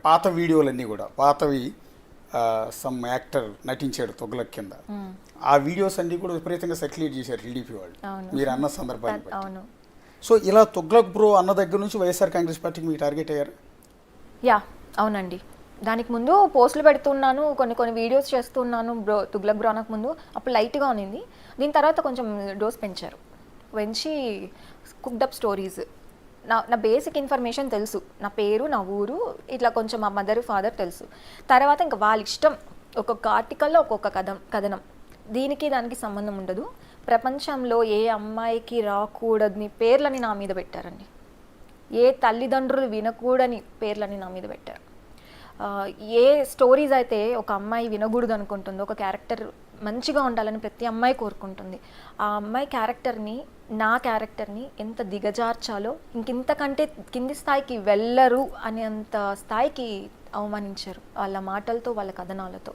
పాత వీడియోలన్నీ కూడా పాతవి సమ్ యాక్టర్ నటించాడు తొగ్లక్ కింద, ఆ వీడియోస్ అన్నీ కూడా విపరీతంగా సర్క్యులేట్ చేశారు టీడీపీ వాళ్ళు మీరు అన్న సందర్భాన్ని బట్టి. సో ఇలా తొగ్లక్ బ్రో అన్న దగ్గర నుంచి వైఎస్ఆర్ కాంగ్రెస్ పార్టీకి మీకు టార్గెట్ అయ్యారు? యా అవునండి. దానికి ముందు పోస్టులు పెడుతున్నాను, కొన్ని వీడియోస్ చేస్తున్నాను బ్రో, తుగ్లక్ బ్రో అనకు ముందు అప్పుడు లైట్గా ఉన్నింది. దీని తర్వాత కొంచెం డోస్ పెంచి కుక్డప్ స్టోరీస్, నా బేసిక్ ఇన్ఫర్మేషన్ తెలుసు, నా పేరు, నా ఊరు, ఇట్లా కొంచెం మా మదర్ ఫాదర్ తెలుసు. తర్వాత ఇంకా వాళ్ళ ఇష్టం, ఒక్కొక్క ఆర్టికల్లో ఒక్కొక్క కథనం, దానికి సంబంధం ఉండదు. ప్రపంచంలో ఏ అమ్మాయికి రాకూడని పేర్లని నా మీద పెట్టారండి, ఏ తల్లిదండ్రులు వినకూడని పేర్లని నా మీద పెట్టారు. ఏ స్టోరీస్ అయితే ఒక అమ్మాయి వినకూడదు అనుకుంటుందో, ఒక క్యారెక్టర్ మంచిగా ఉండాలని ప్రతి అమ్మాయి కోరుకుంటుంది, ఆ అమ్మాయి క్యారెక్టర్ని, నా క్యారెక్టర్ని ఎంత దిగజార్చాలో, ఇంకింతకంటే కింది స్థాయికి వెళ్ళరు అనేంత స్థాయికి అవమానించారు వాళ్ళ మాటలతో, వాళ్ళ కథనాలతో.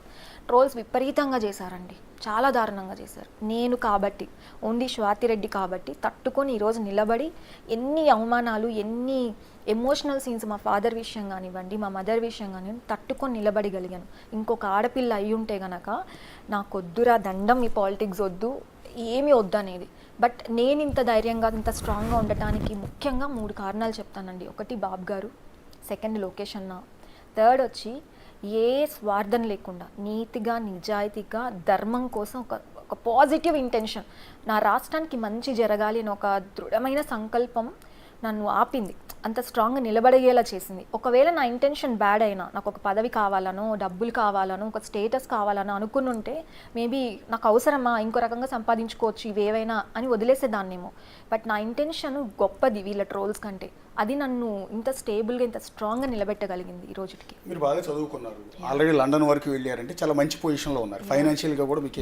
ట్రోల్స్ విపరీతంగా చేశారండి, చాలా దారుణంగా చేశారు. నేను కాబట్టి, ఓన్లీ స్వాతిరెడ్డి కాబట్టి తట్టుకొని ఈరోజు నిలబడి ఎన్ని అవమానాలు, ఎన్ని ఎమోషనల్ సీన్స్ మా ఫాదర్ విషయం కానివ్వండి, మా మదర్ విషయం కానివ్వండి, తట్టుకొని నిలబడగలిగాను. ఇంకొక ఆడపిల్ల అయి ఉంటే గనక నాకొద్దురా దండం, ఈ పాలిటిక్స్ వద్దు, ఏమీ వద్దు అనేది. బట్ నేను ఇంత ధైర్యంగా, ఇంత స్ట్రాంగ్గా ఉండటానికి ముఖ్యంగా 3 కారణాలు చెప్తానండి. ఒకటి బాబు గారు, సెకండ్ లోకేష్ అన్న, థర్డ్ వచ్చి ఏ స్వార్థం లేకుండా నీతిగా, నిజాయితీగా, ధర్మం కోసం ఒక పాజిటివ్ ఇంటెన్షన్, నా రాష్ట్రానికి మంచి జరగాలి అని ఒక దృఢమైన సంకల్పం నన్ను ఆపింది, అంత స్ట్రాంగ్గా నిలబడేలా చేసింది. ఒకవేళ నా ఇంటెన్షన్ బ్యాడ్ అయినా, నాకు ఒక పదవి కావాలనో, డబ్బులు కావాలనో, ఒక స్టేటస్ కావాలనో అనుకుని ఉంటే మేబీ నాకు అవసరమా, ఇంకో రకంగా సంపాదించుకోవచ్చు ఇవేవైనా అని వదిలేసేదాన్నేమో. బట్ నా ఇంటెన్షన్ గొప్పది వీళ్ళ ట్రోల్స్ కంటే, అది నన్ను ఇంత స్టేబుల్గా, ఇంత స్ట్రాంగ్గా నిలబెట్టగలిగింది ఈ రోజుకి. మీరు బాగా చదువుకున్నారు, ఆల్రెడీ లండన్ వరకు వెళ్ళారంటే చాలా మంచి పొజిషన్లో ఉన్నారు, ఫైనాన్షియల్గా కూడా మీకు